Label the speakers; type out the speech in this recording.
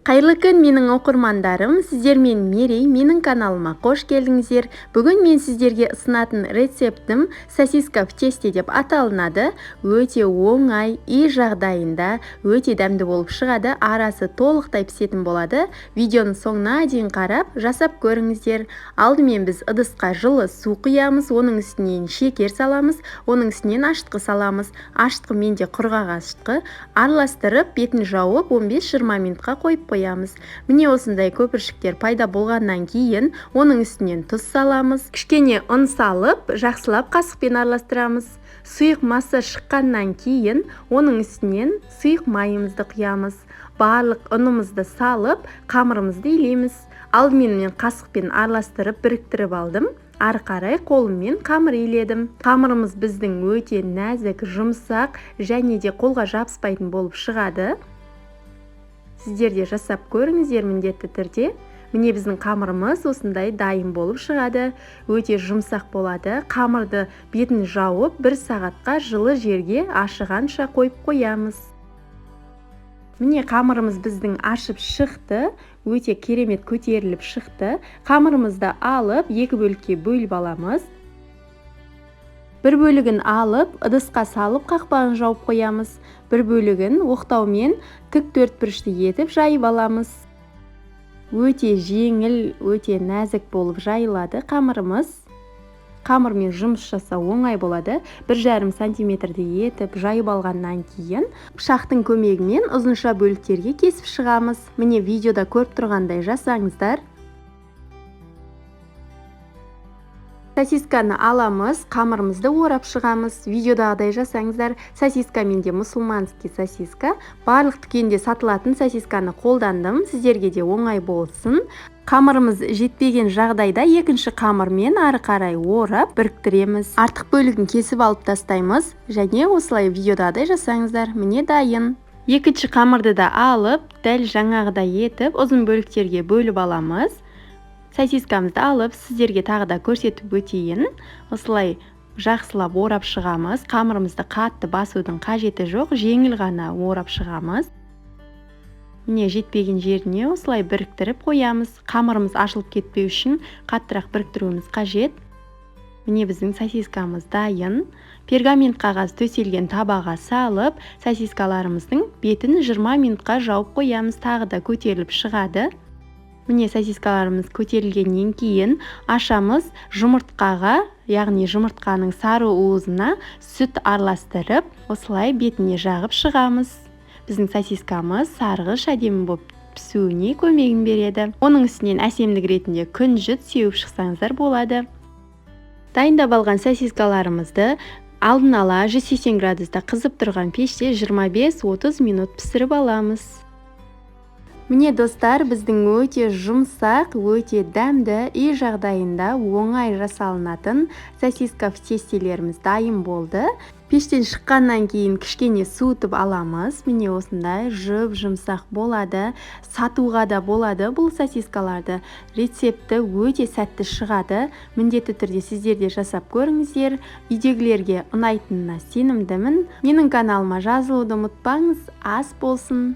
Speaker 1: Қайырлы күн менің оқырмандарым, сіздермен Мерей, менің каналыма қош келдіңіздер. Бүгін мен сіздерге ұсынатын рецептім сосиска в тесте деп аталынады. Өте оңай, үй жағдайында өте дәмді болып шығады, арасы толықтай пісетін болады. Видеоның соңына дейін қарап, жасап көріңіздер. Алдымен біз ыдысқа жылы су құямыз, оның үстінен шекер саламыз, оның үстінен ашытқы саламыз. Ашытқы менде құрғақ ашытқы, араластырып, бетін жауып 15-20 минутқа қойып қоямыз. Міне осындай көпіршіктер пайда болғаннан кейін оның үстінен тұз саламыз. Кішкене ұн салып, жақсылап қасықпен араластырамыз. Сұйық масса шыққаннан кейін оның үстінен сұйық майымызды құямыз. Барлық ұнымызды салып, қамырымызды илейміз. Алдымен мен қасықпен араластырып, біріктіріп алдым. Ары қарай қолыммен қамыр иледім. Қамырымыз біздің өте нәзік, жұмсақ және де қолға жабыспайтын болып шығады. Сіздер де жасап көріңіздер міндетті түрде. Міне біздің қамырымыз осындай дайын болып шығады. Өте жұмсақ болады. Қамырды бетін жауып 1 сағатқа жылы жерге ашығанша қойып қоямыз. Міне қамырымыз біздің ашып шықты. Өте керемет көтеріліп шықты. Қамырымызды алып 2 бөлікке бөліп аламыз. Bir бөлігін алып, ыдысқа салып қақпағын жауып қоямыз. Bir бөлігін оқтаумен тік төртбұрышты етіп жайып аламыз. Өте жеңіл, өте нәзік болып жайылады қамырымыз. Қамырмен жұмыс жасау оңай болады. 1,5 сантиметрді етіп жайып алғаннан кейін пышақтың көмегімен ұзынша бөліктерге кесіп шығамыз. Міне видеода көріп тұрғандай жасаңыздар. Сосисканы аламыз, қамырымызды орап шығамыз. Видеодағыдай жасаңыздар. Сосиска менде мұсылманский сосиска. Барлық дүкенде сатылатын сосисканы қолдандым. Сіздерге де оңай болсын. Қамырымыз жетпеген жағдайда екінші қамырмен ары қарай орап біріктіреміз. Артық бөлігін кесіп алып тастаймыз. Және осылай видеодағыдай жасаңыздар. Міне дайын. Екінші қамырды да алып, дәл жаңағыдай етіп, ұзын бөліктерге бөліп аламыз. Сосискамызды алып, сіздерге тағы да көрсетіп өтейін. Осылай жақсылап орап шығамыз. Қамырымызды қатты басудың қажеті жоқ, жеңіл ғана орап шығамыз. Міне жетпеген жеріне осылай біріктіріп қоямыз. Қамырымыз ашылып кетпеу үшін қаттырақ біріктіруіміз қажет. Міне біздің сосискамыз дайын. Пергамент қағаз төселген табаға салып, сосискаларымыздың бетін 20 минутқа жауып қоямыз. Тағы да көтеріліп шығады. Міне сосискаларымыз көтерілгеннен кейін ашамыз, жұмыртқаға, яғни жұмыртқаның сары уызына сүт араластырып, осылай бетіне жағып шығамыз. Біздің сосискамыз сарғыш әдемі болып пісуіне көмегін береді. Оның үстінен әсемдік ретінде күнжіт сеуіп шықсаңыздар болады. Дайындап алған сосискаларымызды алдын ала 180 градуста қызып тұрған пеште 25-30 минут пісіріп аламыз. Міне достар, біздің өте жұмсақ, өте дәмді, үй жағдайында оңай жасалынатын сосиска в тестелеріміз дайын болды. Пештен шыққаннан кейін кішкене суытып аламыз. Міне осындай жұмсақ болады. Сатуға да болады бұл сосискаларды. Рецепті өте сәтті шығады. Міндетті түрде сіздер де жасап көріңіздер. Үйдегілерге ұнайтынына сенімдімін. Менің каналыма жазылуды ұмытпаңыз. Ас болсын.